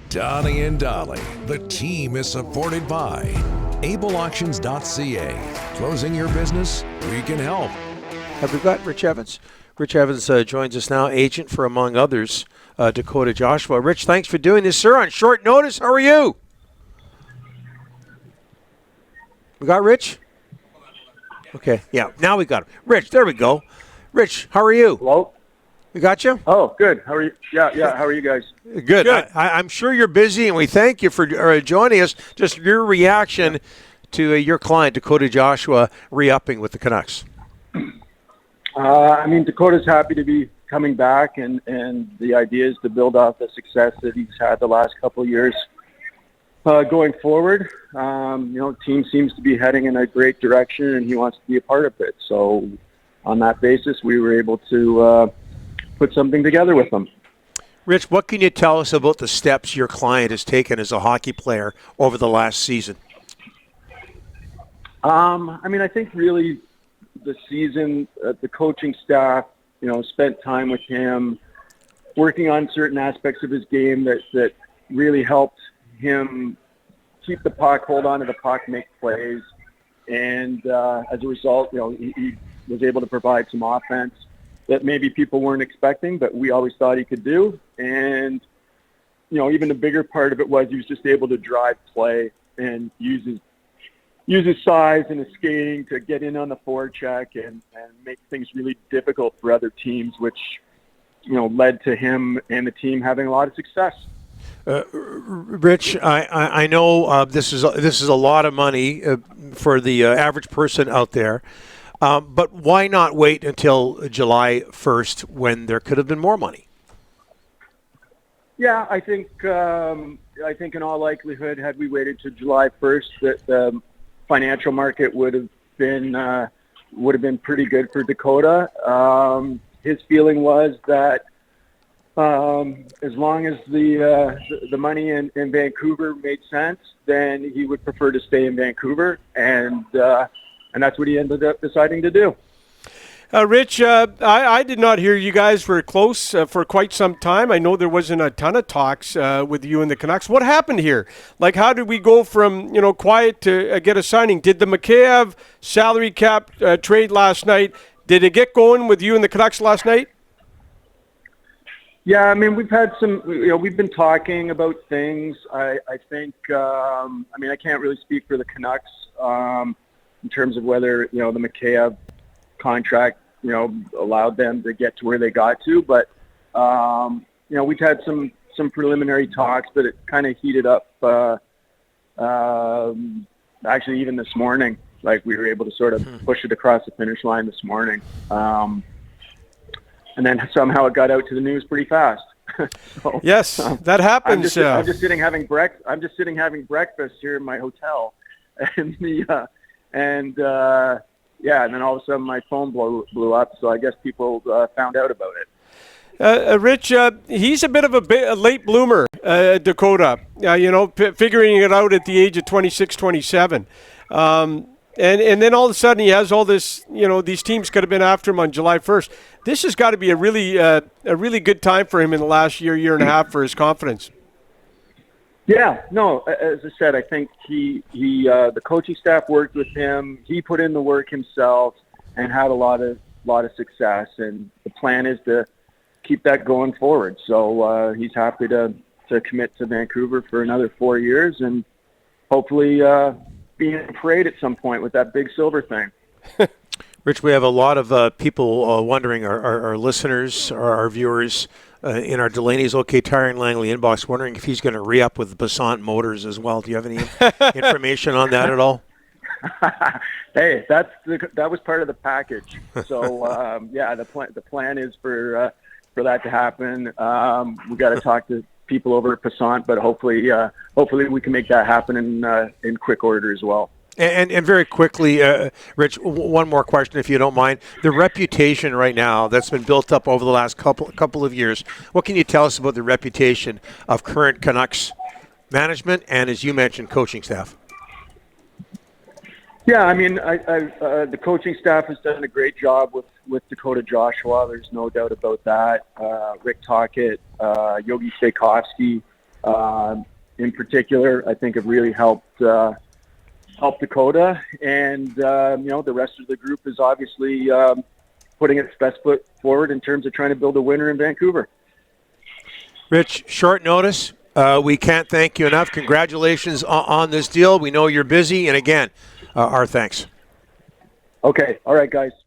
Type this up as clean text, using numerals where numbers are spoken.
Donnie and Dolly. The team is supported by ableauctions.ca. Closing your business? We can help. Have we got Rich Evans? Rich Evans joins us now, agent for, among others, Dakota Joshua. Rich, thanks for doing this, sir, on short notice. How are you? We got Rich? Okay, yeah, now we got him. Rich, there we go. Rich, how are you? Hello? We got you? Oh, good. How are you? Yeah, how are you guys? Good. I'm sure you're busy, and we thank you for joining us. Just your reaction to your client, Dakota Joshua, re-upping with the Canucks. Dakota's happy to be coming back, and the idea is to build off the success that he's had the last couple of years going forward. Team seems to be heading in a great direction, and he wants to be a part of it. So on that basis, we were able to put something together with him. Rich, what can you tell us about the steps your client has taken as a hockey player over the last season? I think really the season, the coaching staff, spent time with him, working on certain aspects of his game that really helped him keep the puck, hold on to the puck, make plays. And as a result, he was able to provide some offense that maybe people weren't expecting, but we always thought he could do. And, even the bigger part of it was he was just able to drive play and use his size and his skating to get in on the forecheck and make things really difficult for other teams, which, led to him and the team having a lot of success. Rich, I know this is a lot of money for the average person out there, but why not wait until July 1st when there could have been more money? Yeah, I think in all likelihood, had we waited to July 1st, that the financial market would have been pretty good for Dakota. His feeling was that as long as the money in Vancouver made sense, then he would prefer to stay in Vancouver, and that's what he ended up deciding to do. Rich, I did not hear you guys were close for quite some time. I know there wasn't a ton of talks with you and the Canucks. What happened here? Like, how did we go from, quiet to get a signing? Did the Mikheyev salary cap trade last night, did it get going with you and the Canucks last night? Yeah, we've had some, we've been talking about things. I think, I can't really speak for the Canucks in terms of whether, the Mikheyev contract, allowed them to get to where they got to. But, we've had some preliminary talks, but it kind of heated up actually even this morning. Like, we were able to sort of push it across the finish line this morning. And then somehow it got out to the news pretty fast. So, yes, that happens. I'm just sitting having breakfast here in my hotel, and and then all of a sudden my phone blew up. So I guess people found out about it. Rich, he's a bit of a late bloomer, Dakota. Figuring it out at the age of 26, 27. And then all of a sudden he has all this, these teams could have been after him on July 1st. This has got to be a really good time for him in the last year and a half for his confidence. Yeah, no, as I said, I think the coaching staff worked with him. He put in the work himself and had a lot of success. And the plan is to keep that going forward. So he's happy to commit to Vancouver for another 4 years and hopefully being in a parade at some point with that big silver thing. Rich, we have a lot of people wondering, our listeners, our viewers in our Delaney's OK Tire and Langley inbox, wondering if he's going to re-up with Bassant Motors as well. Do you have any information on that at all? Hey, that was part of the package. So the plan is for that to happen. We got to talk to people over at Bassant, but hopefully we can make that happen in quick order as well. And very quickly, Rich, one more question, if you don't mind. The reputation right now that's been built up over the last couple of years, what can you tell us about the reputation of current Canucks management and, as you mentioned, coaching staff? Yeah, the coaching staff has done a great job with Dakota Joshua. There's no doubt about that. Rick Tocchet, Yogi Staikowski, in particular, I think have really helped Dakota, and the rest of the group is obviously putting its best foot forward in terms of trying to build a winner in Vancouver. Rich, short notice. We can't thank you enough. Congratulations on this deal. We know you're busy, and again, our thanks. Okay. All right, guys.